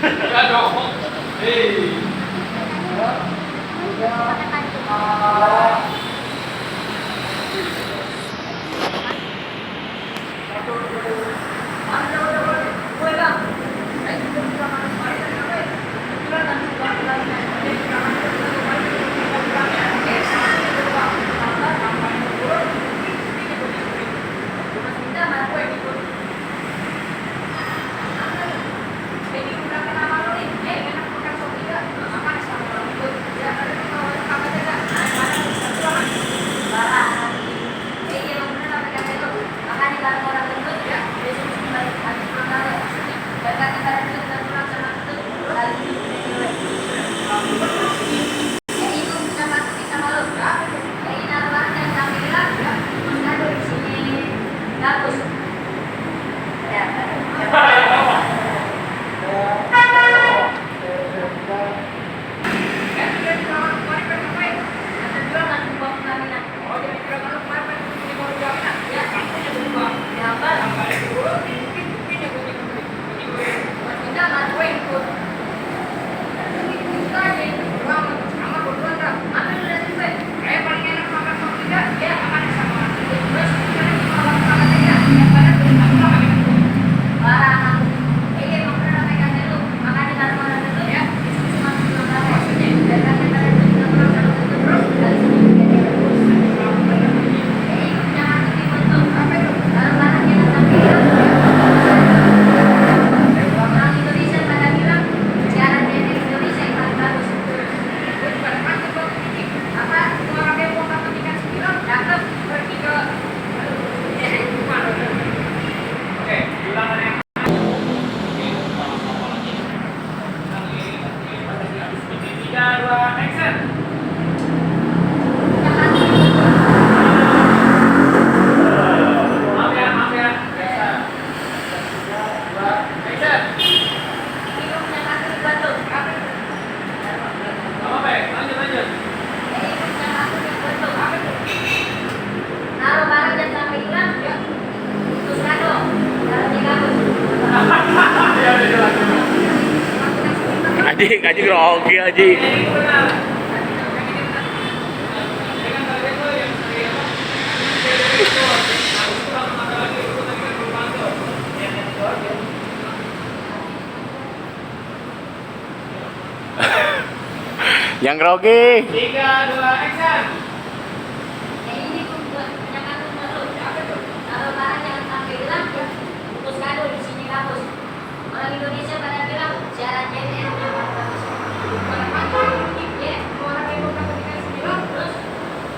Ya dong. Hei. Aji grogi Aji. Yang grogi. 3, 2, action. Orang Indonesia pada bilang syarat JNE orang yang mau kepentingan sendiri terus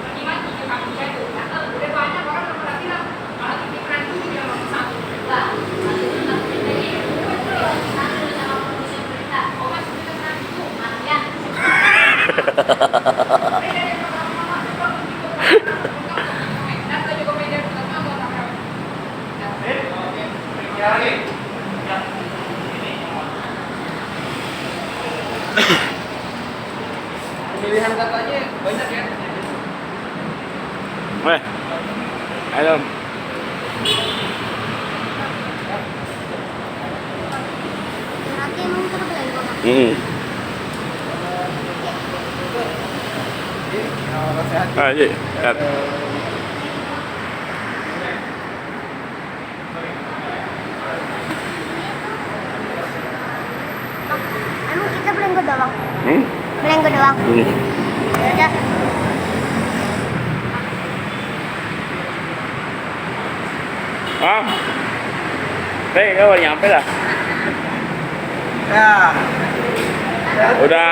menikmati ke kampung jago. Udah banyak orang yang pernah bilang kalau pikiran itu dia mau satu. Nah, itu tak terjadi. Satu sama produsen berita. Oh mas kita kan itu matian. Pemilihan katanya banyak ya. Weh. Ayo. Nanti emang kita beli kok. Aji, lihat. Emang kita belenggo doang. Hmm? Belenggo doang. Ya udah. Ah. Kau nyampe dah. Ya. Udah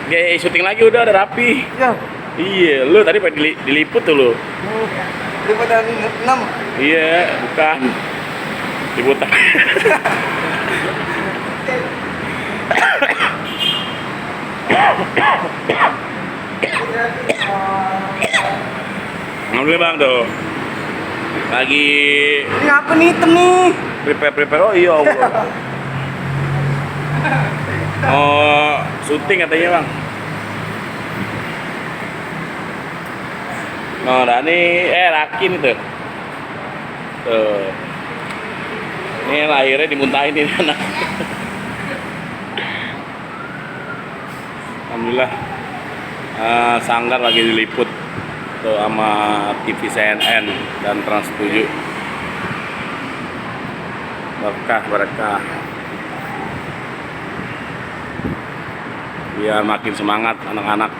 kayak syuting lagi udah rapi. Ya. Iya, lu tadi pada diliput tuh lu. Liputan 6. Iya, bukan. Liputan. Alhamdulillah bang tuh. Lagi Ini apa nih hitam nih? prepare. Oh iya Allah. Oh, syuting katanya bang. Oh, Dani, Rakin itu. Tuh. Ini lahirnya dimuntahin ini anak. Alhamdulillah Sanggar lagi diliput tuh sama TV CNN dan Trans 7. Berkah biar makin semangat anak-anak.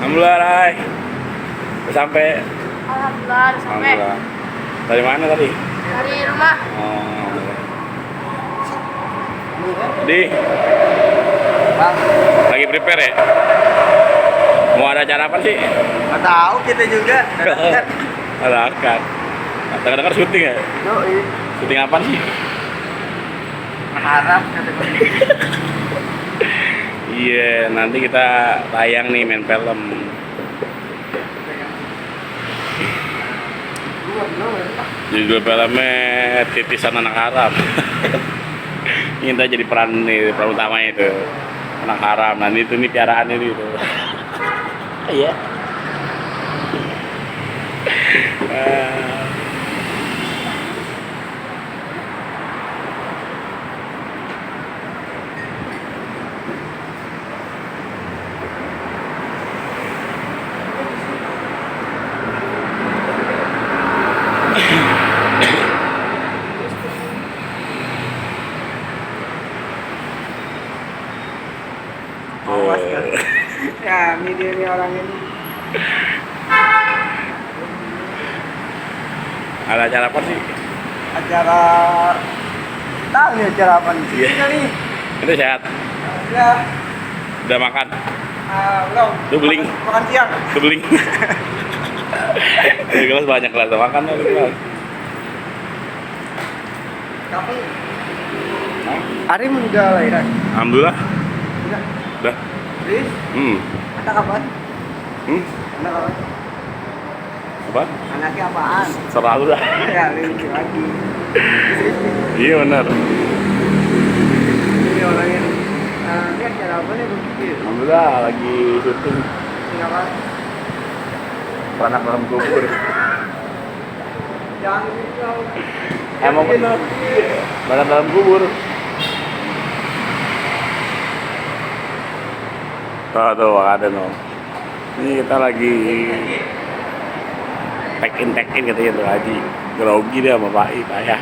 Alhamdulillah, Rai. Udah sampai. Alhamdulillah udah sampai. Alhamdulillah. Dari mana tadi? Dari rumah. Oh. Di Bang, lagi prepare ya? Mau ada acara apa sih? nggak tahu kita juga. Ada akad. Dengar syuting ya? Yoi. Syuting apa sih? Harap kata gue. Iya, nanti kita tayang nih main film. Judul filmnya Titisan Anak Haram. Ini kita jadi peran utamanya itu anak haram. Nanti itu nih piaraan ini itu. Iya. Awas kan. Ya, ini dia nih orang ini. Ada acara apa sih? Acara tahu nih acara apa nih? Iya. Ini nih. Itu sehat. Ya, Udah makan. belum. Lu beling. Makan siang. Kebeling. Di kelas banyak kelas makan ya di kelas. Kamu Hah? Arim udah lahiran. Alhamdulillah. Udah. Udah. Terus, Hmm. anak kapan? Hmm. Anak kapan? Apa? Anaknya apaan? Selalu dah. Ya, lucu lagi. Iya benar. Ini orangnya. Ini acara apa nih begitu? Alhamdulillah lagi syuting Ini apa? Beranak dalam kubur. Jangan gitu. Emang benar. Beranak dalam kubur. Tuh ada dong. Ini kita lagi tag in katanya tuh Haji. Grogi dia sama Pak I, payah.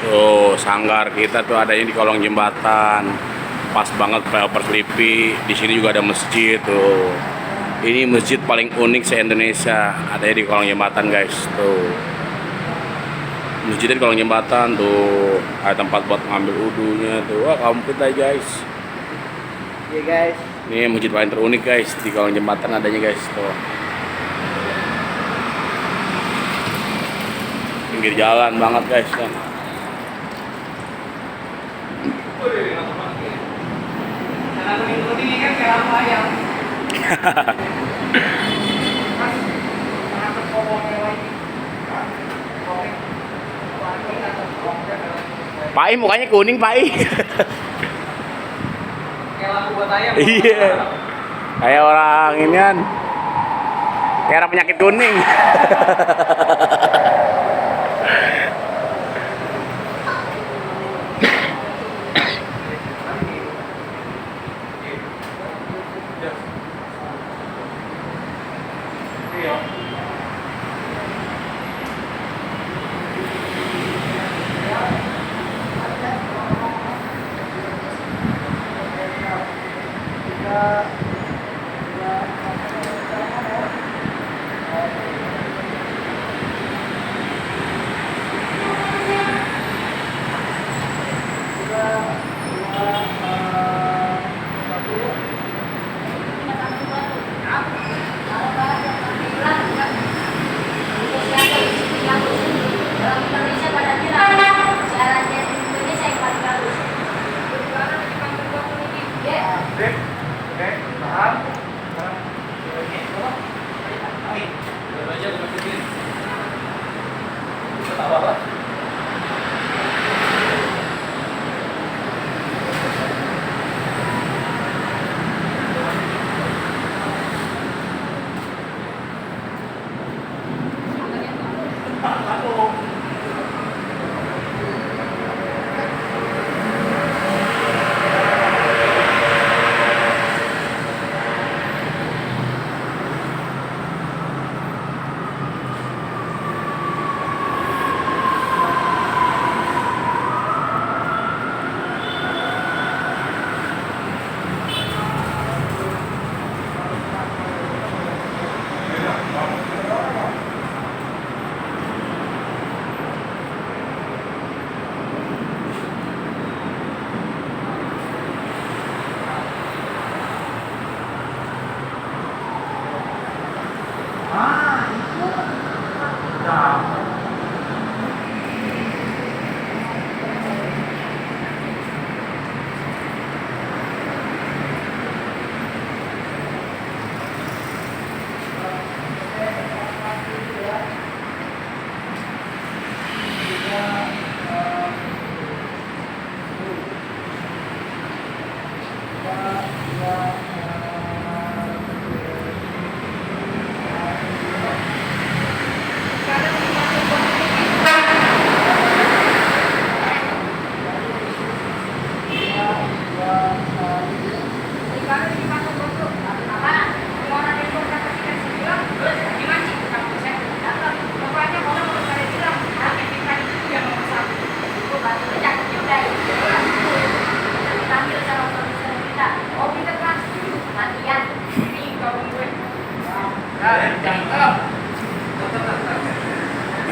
Tuh, sanggar kita tuh adanya di kolong jembatan. Pas banget flyover Sleepy. Di sini juga ada masjid tuh. Ini masjid paling unik se-Indonesia. Adanya di kolong jembatan, guys. Tuh. Masjidnya di kolong jembatan tuh. Ada tempat buat ngambil wudhunya tuh. Wah, komplit aja, guys. Iya guys. Ini masjid paling terunik, guys. Di kolong jembatan adanya, guys. Tuh. Pinggir jalan banget, guys. Kan. Karena kuning-kuning ini kan kayak apa ya? Pak I mukanya kuning, Pak I. Kayak lampu buat ayam. Iya. Kayak orang inian. Kayak orang penyakit kuning. Oke, paham? Ini, baik. aja gue masukin. Tak apa-apa.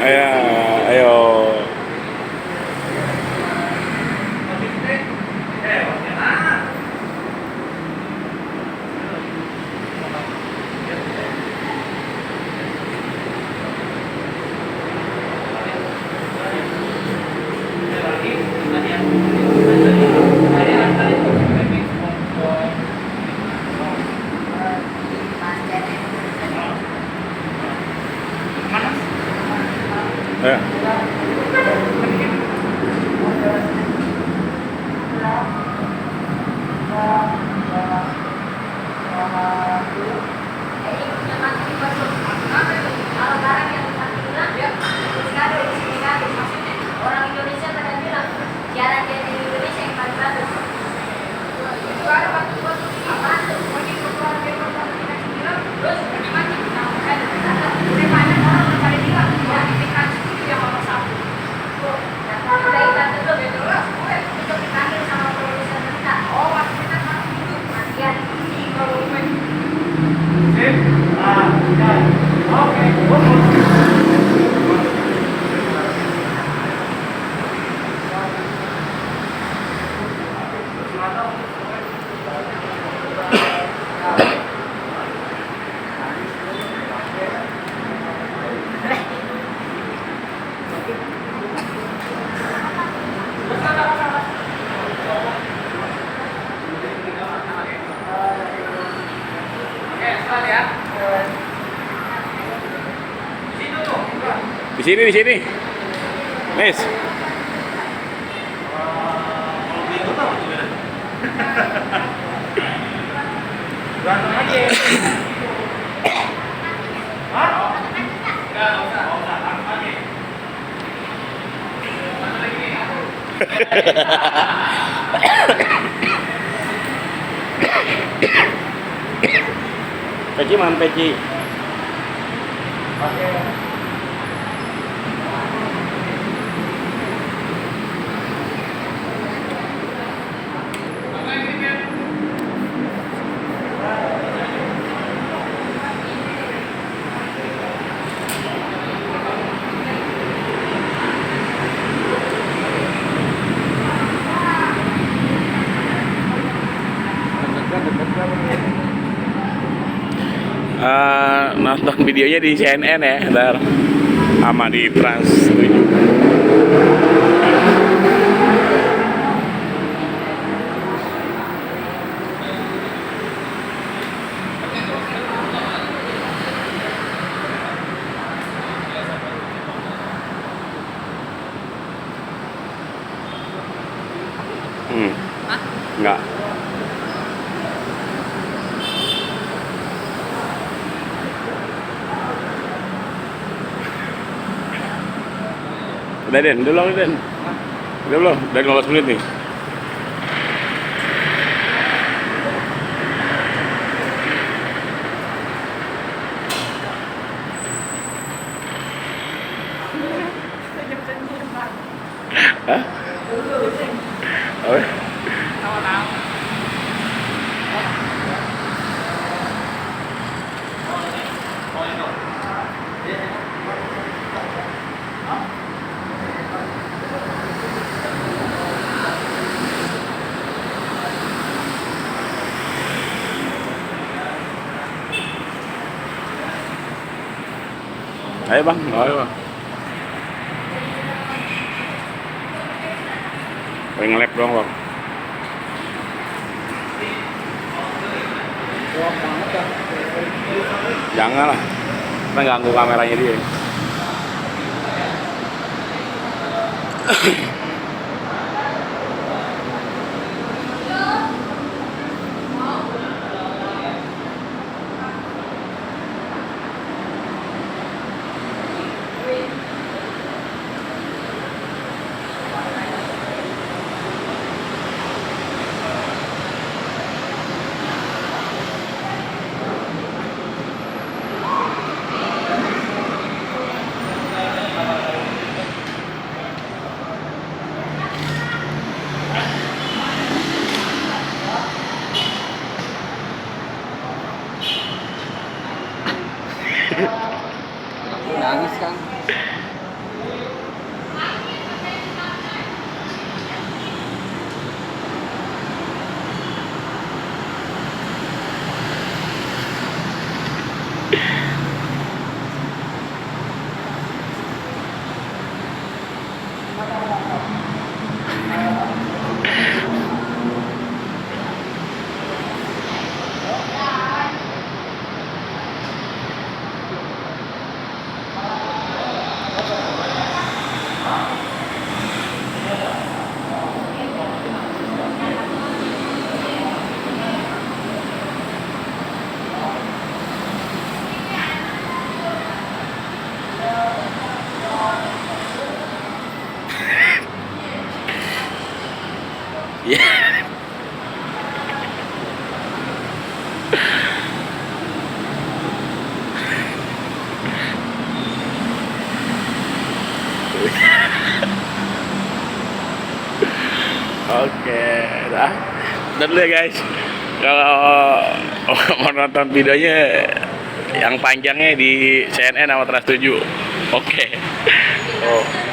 Ayo, ayo. Ayo. Orang Indonesia pada bilang siaran di Indonesia yang paling bagus. Itu ada waktu apaan tuh? Mungkin keluar dari kota kita bilang, terus bagaimana? Udah banyak orang yang pada bilang, ya kita itu yang nomor satu. Dari tante tuh jelas, itu dipanggil sama produser kita. Oh, waktu kita harus hidup matian ini kalau Sip. Oke. Di sini. Miss. Berantem aja. Hah? Enggak usah. Berantem aja. Peci mana peci? Oke. Nonton videonya di CNN ya, ntar sama di Trans 7. Udah Den, udah belum Den? Udah belum? Udah 15 menit nih. Hah? Apa? Ayo bang, ayo bang. Pengen nge-lap doang bang. Jangan lah, kita ganggu kameranya dia. Nangis kan? Iya. Oke, dah. Dan dulu ya guys. Kalau mau nonton videonya yang panjangnya di CNN sama Trans 7. Oke. Oh.